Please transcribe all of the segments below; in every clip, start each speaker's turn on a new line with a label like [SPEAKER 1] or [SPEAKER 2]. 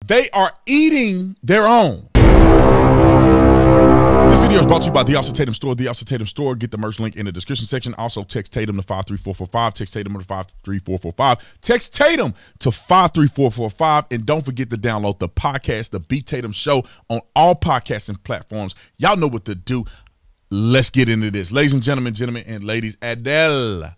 [SPEAKER 1] They are eating their own. This video is brought to you by The Officer Tatum Store. The Officer Tatum Store. Get the merch link in the description section. Also, text Tatum to 53445. Text Tatum to 53445. Text Tatum to 53445. And don't forget to download the podcast, The Beat Tatum Show, on all podcasting platforms. Y'all know what to do. Let's get into this. Ladies and gentlemen, and ladies, Adele,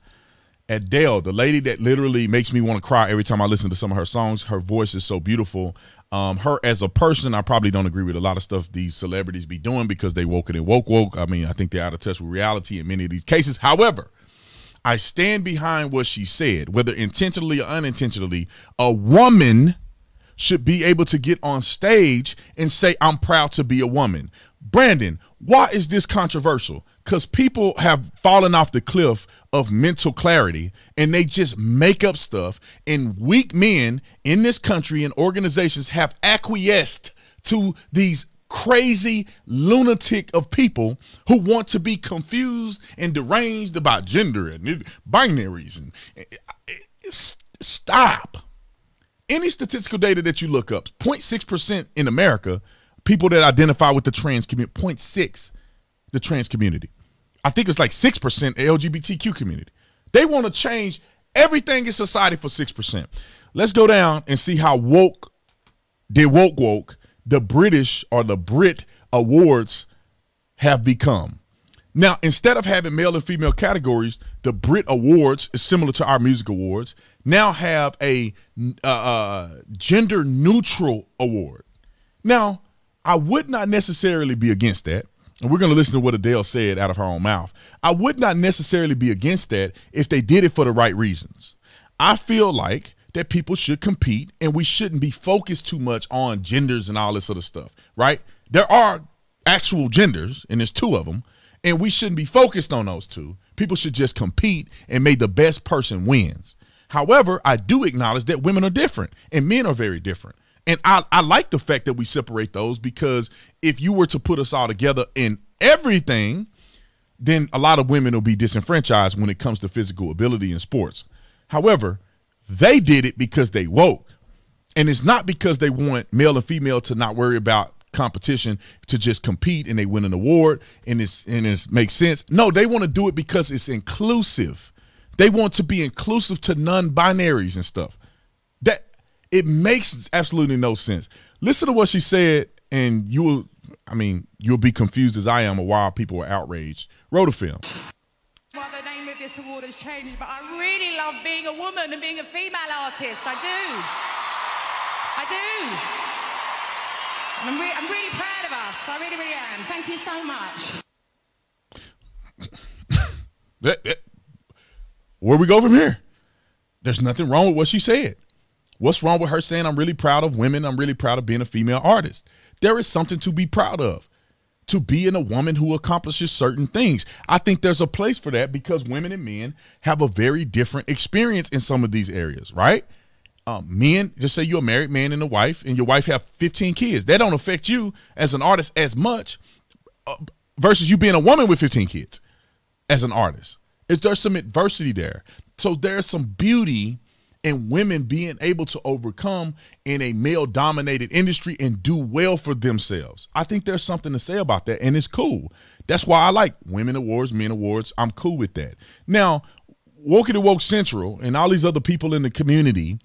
[SPEAKER 1] the lady that literally makes me want to cry every time I listen to some of her songs. Her voice is so beautiful. Her as a person, I probably don't agree with a lot of stuff these celebrities be doing because they woke it and woke. I mean, I think they're out of touch with reality in many of these cases. However, I stand behind what she said, whether intentionally or unintentionally. A woman should be able to get on stage and say, I'm proud to be a woman. Brandon, why is this controversial? Because people have fallen off the cliff of mental clarity and they just make up stuff. And weak men in this country and organizations have acquiesced to these crazy lunatic of people who want to be confused and deranged about gender and binaries. And stop. Any statistical data that you look up, 0.6% in America, people that identify with the trans community, 0.6, the trans community. I think it's like 6% LGBTQ community. They want to change everything in society for 6%. Let's go down and see how woke the British or the Brit Awards have become. Now, instead of having male and female categories, the Brit Awards is similar to our music awards, now have a gender neutral award. Now, I would not necessarily be against that. And we're going to listen to what Adele said out of her own mouth. I would not necessarily be against that if they did it for the right reasons. I feel like that people should compete and we shouldn't be focused too much on genders and all this other stuff, right? There are actual genders, and there's two of them, and we shouldn't be focused on those two. People should just compete and may the best person wins. However, I do acknowledge that women are different and men are very different. And I like the fact that we separate those, because if you were to put us all together in everything, then a lot of women will be disenfranchised when it comes to physical ability in sports. However, they did it because they woke. And it's not because they want male and female to not worry about competition, to just compete and they win an award and it makes sense. No, they want to do it because it's inclusive. They want to be inclusive to non-binaries and stuff. That it makes absolutely no sense. Listen to what she said, and you'll be confused as I am of why people were outraged. Roll the film.
[SPEAKER 2] Well, the name of this award has changed, but I really love being a woman and being a female artist. I do. And I'm really proud of us. I really, really am. Thank you so much.
[SPEAKER 1] Where we go from here? There's nothing wrong with what she said. What's wrong with her saying, I'm really proud of women, I'm really proud of being a female artist? There is something to be proud of, to being a woman who accomplishes certain things. I think there's a place for that because women and men have a very different experience in some of these areas, right? Men, just say you're a married man and a wife, and your wife have 15 kids. That don't affect you as an artist as much versus you being a woman with 15 kids as an artist. There's some adversity there. So there's some beauty in women being able to overcome in a male-dominated industry and do well for themselves. I think there's something to say about that, and it's cool. That's why I like women awards, men awards. I'm cool with that. Now, Woke It and Woke Central and all these other people in the community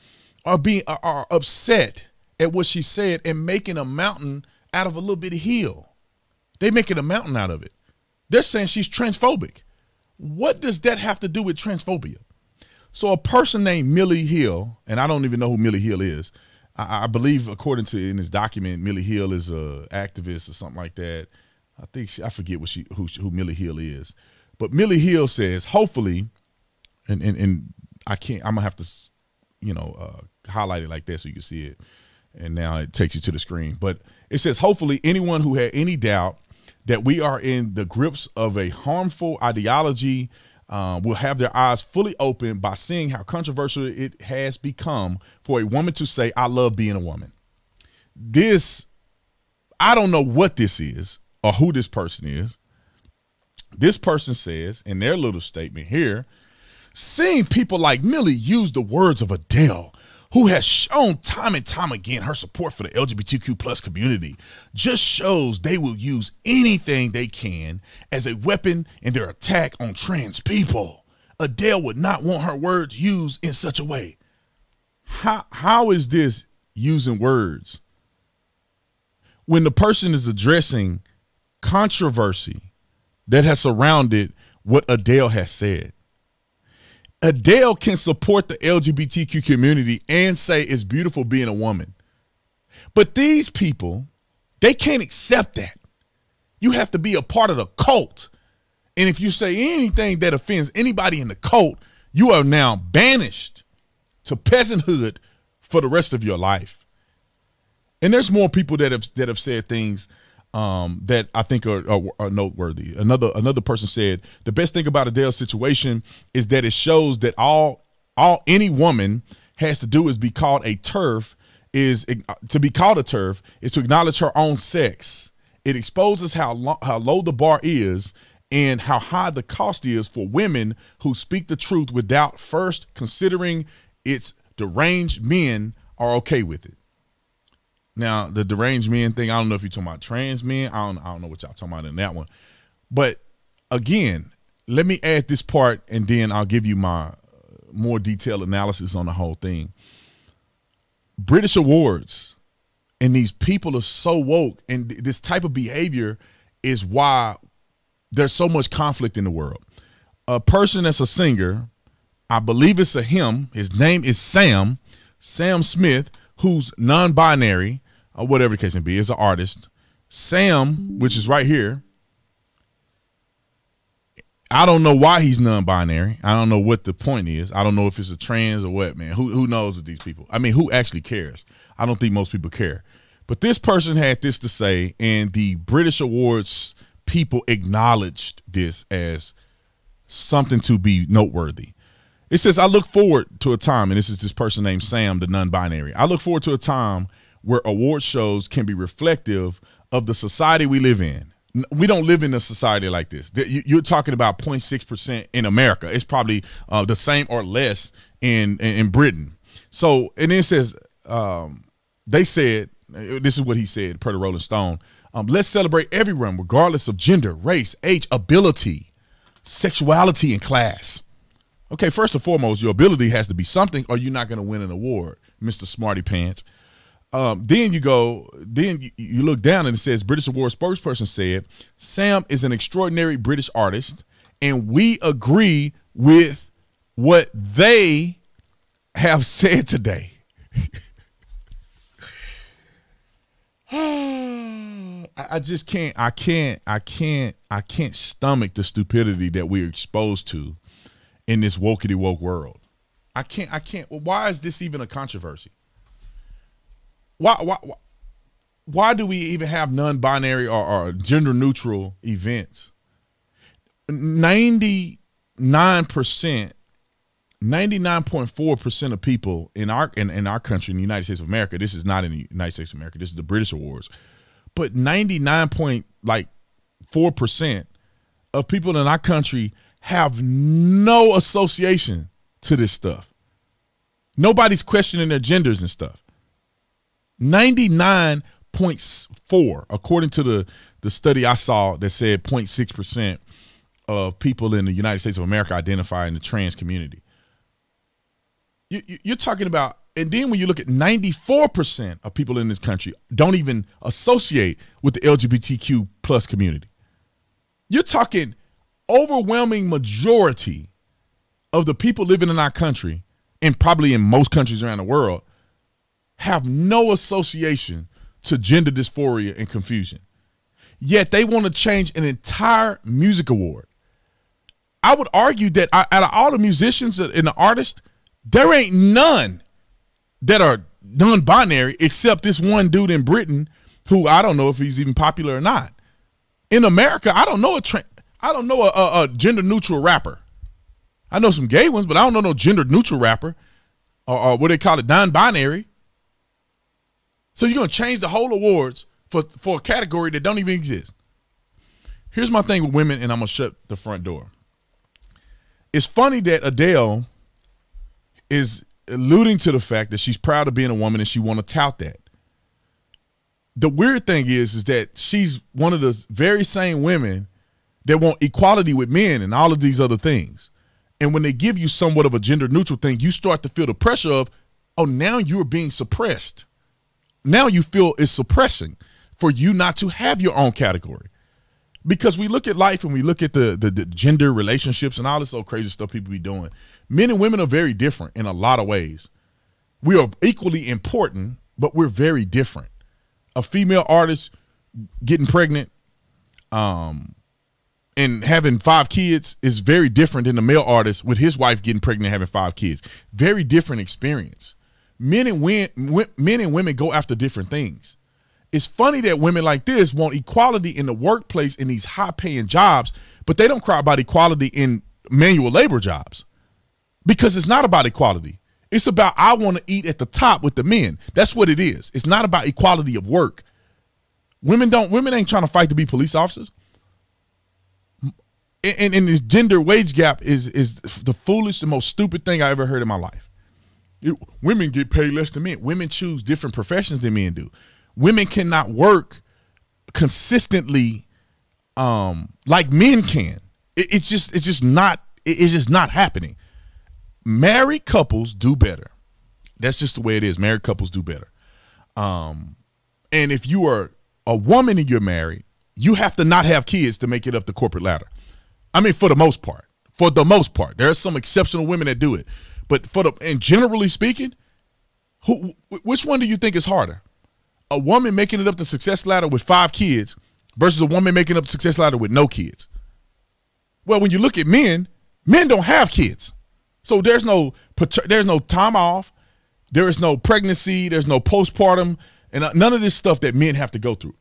[SPEAKER 1] are upset at what she said and making a mountain out of a little bitty hill. They making a mountain out of it. They're saying she's transphobic. What does that have to do with transphobia? So a person named Millie Hill, and I don't even know who Millie Hill is. I believe, according to in this document, Millie Hill is a activist or something like that. I forget who Millie Hill is. But Millie Hill says, hopefully, and I'm gonna have to, highlight it like that so you can see it. And now it takes you to the screen. But it says, hopefully, anyone who had any doubt that we are in the grips of a harmful ideology will have their eyes fully open by seeing how controversial it has become for a woman to say, I love being a woman. I don't know what this is or who this person is. This person says in their little statement here, seeing people like Millie use the words of Adele, who has shown time and time again her support for the LGBTQ plus community, just shows they will use anything they can as a weapon in their attack on trans people. Adele would not want her words used in such a way. How is this using words when the person is addressing controversy that has surrounded what Adele has said? Adele can support the LGBTQ community and say it's beautiful being a woman. But these people, they can't accept that. You have to be a part of the cult. And if you say anything that offends anybody in the cult, you are now banished to peasanthood for the rest of your life. And there's more people that have said things that I think are noteworthy. Another person said the best thing about Adele's situation is that it shows that all any woman has to do is be called a TERF to be called a TERF is to acknowledge her own sex. It exposes how low the bar is and how high the cost is for women who speak the truth without first considering its deranged men are okay with it. Now, the deranged men thing, I don't know if you're talking about trans men. I don't know what y'all talking about in that one. But again, let me add this part and then I'll give you my more detailed analysis on the whole thing. British awards and these people are so woke, and this type of behavior is why there's so much conflict in the world. A person that's a singer, I believe it's a him, his name is Sam Smith, who's non-binary, or whatever the case may be, is an artist. Sam, which is right here, I don't know why he's non-binary. I don't know what the point is. I don't know if it's a trans or what, man. Who knows with these people? I mean, who actually cares? I don't think most people care. But this person had this to say, and the British Awards people acknowledged this as something to be noteworthy. It says, I look forward to a time, and this is this person named Sam, the non-binary. I look forward to a time where award shows can be reflective of the society we live in. We don't live in a society like this. You're talking about 0.6% in America. It's probably the same or less in Britain. So, and then it says, they said, this is what he said per the Rolling Stone, let's celebrate everyone regardless of gender, race, age, ability, sexuality, and class. Okay, first and foremost, your ability has to be something or you're not going to win an award, Mr. Smarty Pants. Then you look down and it says, British Award spokesperson said, Sam is an extraordinary British artist and we agree with what they have said today. I just can't stomach the stupidity that we're exposed to in this wokety woke world. I can't. Why is this even a controversy? Why do we even have non-binary or gender neutral events? 99.4% of people in our country, in the United States of America, this is not in the United States of America, this is the British Awards, but 99.4% of people in our country have no association to this stuff. Nobody's questioning their genders and stuff. 99.4, according to the study I saw that said 0.6% of people in the United States of America identify in the trans community. You're talking about, and then when you look at 94% of people in this country don't even associate with the LGBTQ plus community. You're talking overwhelming majority of the people living in our country, and probably in most countries around the world, have no association to gender dysphoria and confusion. Yet they want to change an entire music award. I would argue that out of all the musicians and the artists, there ain't none that are non-binary except this one dude in Britain who I don't know if he's even popular or not. In America, I don't know a gender neutral rapper. I know some gay ones, but I don't know no gender neutral rapper or what they call it, non-binary. So you're going to change the whole awards for a category that don't even exist. Here's my thing with women, and I'm going to shut the front door. It's funny that Adele is alluding to the fact that she's proud of being a woman and she want to tout that. The weird thing is that she's one of the very same women that want equality with men and all of these other things. And when they give you somewhat of a gender neutral thing, you start to feel the pressure of, oh, now you're being suppressed. Now you feel it's suppressing for you not to have your own category. Because we look at life and we look at the gender relationships and all this old crazy stuff people be doing. Men and women are very different in a lot of ways. We are equally important, but we're very different. A female artist getting pregnant and having 5 kids is very different than the male artist with his wife getting pregnant and having 5 kids. Very different experience. Men and women go after different things. It's funny that women like this want equality in the workplace in these high-paying jobs, but they don't cry about equality in manual labor jobs because it's not about equality. It's about I want to eat at the top with the men. That's what it is. It's not about equality of work. Women ain't trying to fight to be police officers. And this gender wage gap is the foolish, the most stupid thing I ever heard in my life. Women get paid less than men. Women choose different professions than men do. Women cannot work consistently like men can. It's just not happening. Married couples do better. That's just the way it is. Married couples do better. And if you are a woman and you're married, you have to not have kids to make it up the corporate ladder. I mean, for the most part. For the most part. There are some exceptional women that do it. But and generally speaking, which one do you think is harder? A woman making it up the success ladder with 5 kids versus a woman making up the success ladder with no kids? Well, when you look at men don't have kids. So there's no time off, there is no pregnancy, there's no postpartum, and none of this stuff that men have to go through.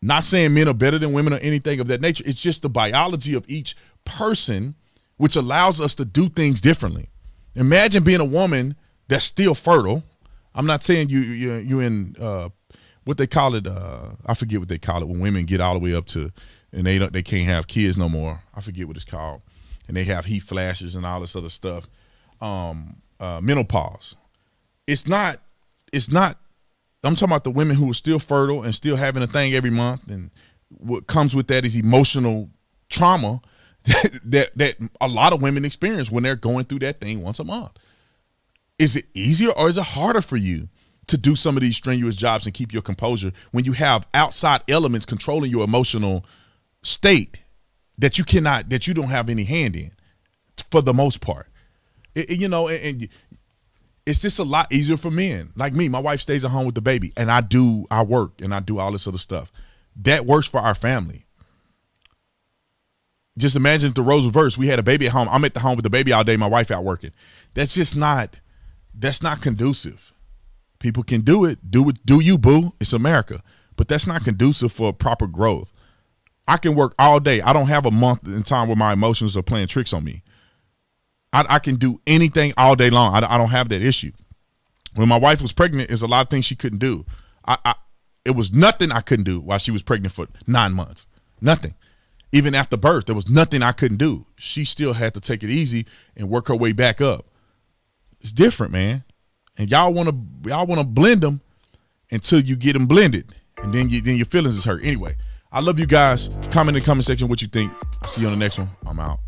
[SPEAKER 1] Not saying men are better than women or anything of that nature. It's just the biology of each person, which allows us to do things differently. Imagine being a woman that's still fertile. I'm not saying you in what they call it. I forget what they call it when women get all the way up to and they can't have kids no more. I forget what it's called. And they have heat flashes and all this other stuff. Menopause. It's not, I'm talking about the women who are still fertile and still having a thing every month. And what comes with that is emotional trauma that a lot of women experience when they're going through that thing once a month. Is it easier or is it harder for you to do some of these strenuous jobs and keep your composure when you have outside elements controlling your emotional state that you don't have any hand in, for the most part? And it's just a lot easier for men. Like me, my wife stays at home with the baby, and I work and I do all this other stuff. That works for our family. Just imagine if the roles reversed. We had a baby at home. I'm at the home with the baby all day. My wife out working. That's not conducive. People can do it. Do you, boo? It's America. But that's not conducive for proper growth. I can work all day. I don't have a month in time where my emotions are playing tricks on me. I can do anything all day long. I don't have that issue. When my wife was pregnant, there's a lot of things she couldn't do. It was nothing I couldn't do while she was pregnant for 9 months. Nothing. Even after birth, there was nothing I couldn't do. She still had to take it easy and work her way back up. It's different, man. And y'all want to blend them until you get them blended, and then your feelings is hurt. Anyway, I love you guys. Comment in the comment section what you think. I'll see you on the next one. I'm out.